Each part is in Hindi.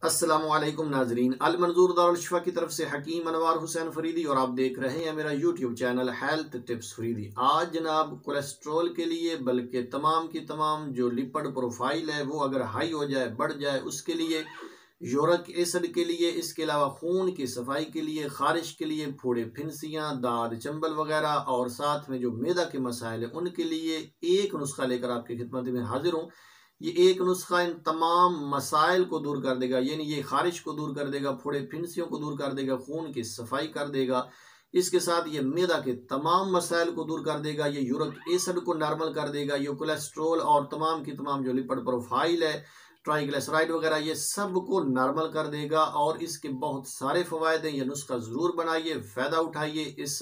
अस्सलामुअलैकुम नाजरीन, अल मंजूर दारुल शिफा की तरफ से हकीम अनवार हुसैन फरीदी और आप देख रहे हैं मेरा YouTube channel health tips Faridi. आज जनाब कोलेस्ट्रॉल के लिए बल्कि तमाम की तमाम जो लिपिड प्रोफाइल है वो अगर हाई हो जाए, बढ़ जाए, उसके लिए, यूरिक एसिड के लिए, इसके अलावा खून की सफाई के लिए, खारिश के लिए, फोड़े फिनसियाँ, दाद चंबल वगैरह और साथ में जो मैदा के मसाइल हैं उनके लिए एक नुस्खा लेकर आपकी खिदमत में हाजिर हूँ। ये एक नुस्खा इन तमाम मसाइल को दूर कर देगा, यानी ये खारिश को दूर कर देगा, फोड़े फिनसियों को दूर कर देगा, खून की सफाई कर देगा। इसके साथ ये मैदा के तमाम मसाइल को दूर कर देगा, ये यूरिक एसिड को नॉर्मल कर देगा, ये कोलेस्ट्रोल और तमाम की तमाम जो लिपिड प्रोफाइल है, ट्राइग्लिसराइड वगैरह, ये सब को नॉर्मल कर देगा और इसके बहुत सारे फ़वायद हैं। ये नुस्खा ज़रूर बनाइए, फ़ायदा उठाइए। इस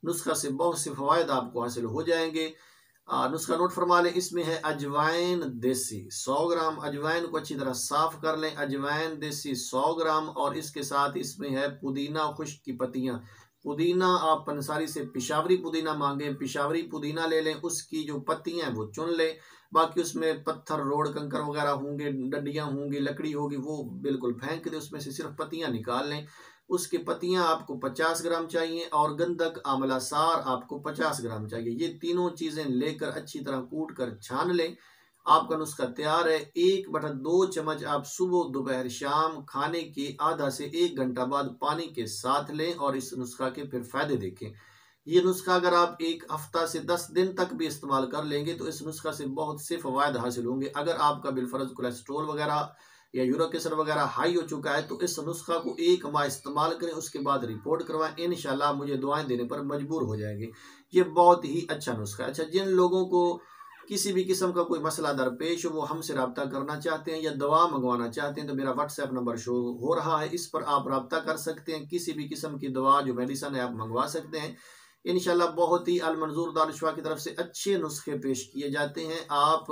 नुस्खा से बहुत से फ़वायद आपको हासिल हो जाएंगे। नुस्खा नोट फरमा लें। इसमें है अजवाइन देसी 100 ग्राम। अजवाइन को अच्छी तरह साफ कर लें। अजवाइन देसी 100 ग्राम। और इसके साथ इसमें है पुदीना खुश्क की पत्तियां। पुदीना आप पंसारी से पिशावरी पुदीना मांगे, पिशावरी पुदीना ले लें, उसकी जो पत्तियां हैं वो चुन लें। बाकी उसमें पत्थर रोड कंकर वगैरह होंगे, डंडियां होंगी, लकड़ी होगी, वो बिल्कुल फेंक दें, उसमें से सिर्फ पत्तियां निकाल लें। उसके पत्तियां आपको 50 ग्राम चाहिए और गंधक आंवला सार आपको 50 ग्राम चाहिए। ये तीनों चीजें लेकर अच्छी तरह कूट कर छान लें। आपका नुस्खा तैयार है। 1/2 चम्मच आप सुबह दोपहर शाम खाने के आधा से 1 घंटा बाद पानी के साथ लें और इस नुस्खा के फिर फायदे देखें। ये नुस्खा अगर आप 1 हफ्ता से 10 दिन तक भी इस्तेमाल कर लेंगे तो इस नुस्खा से बहुत से फवायद हासिल होंगे। अगर आपका बिलफर्ज कोलेस्ट्रोल वगैरह या यूरिक एसिड वगैरह हाई हो चुका है तो इस नुस्खा को 1 माह इस्तेमाल करें, उसके बाद रिपोर्ट करवाएं। इंशाल्लाह मुझे दुआएं देने पर मजबूर हो जाएंगे। ये बहुत ही अच्छा नुस्खा है। अच्छा, जिन लोगों को किसी भी किस्म का कोई मसला दरपेश हो, वो हमसे रब्ता करना चाहते हैं या दवा मंगवाना चाहते हैं, तो मेरा व्हाट्सएप नंबर शो हो रहा है, इस पर आप रब्ता कर सकते हैं। किसी भी किस्म की दवा जो मेडिसन है आप मंगवा सकते हैं। इंशाल्लाह बहुत ही अल मंजूर दारुल शिफा की तरफ से अच्छे नुस्खे पेश किए जाते हैं। आप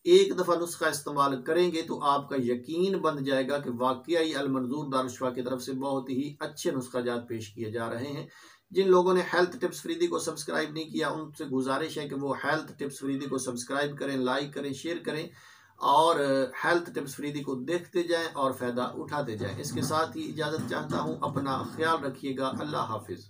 एक दफ़ा नुस्खा इस्तेमाल करेंगे तो आपका यकीन बन जाएगा कि वाकई अल मंजूर दारुल शिफा की तरफ से बहुत ही अच्छे नुस्खा जात पेश किए जा रहे हैं। जिन लोगों ने हेल्थ टिप्स फ्रीदी को सब्सक्राइब नहीं किया, उनसे गुजारिश है कि वो हेल्थ टिप्स फ्रीदी को सब्सक्राइब करें, लाइक करें, शेयर करें और हेल्थ टिप्स फ्रीदी को देखते जाएं और फ़ायदा उठाते जाएं। इसके साथ ही इजाज़त चाहता हूं। अपना ख्याल रखिएगा। अल्लाह हाफिज़।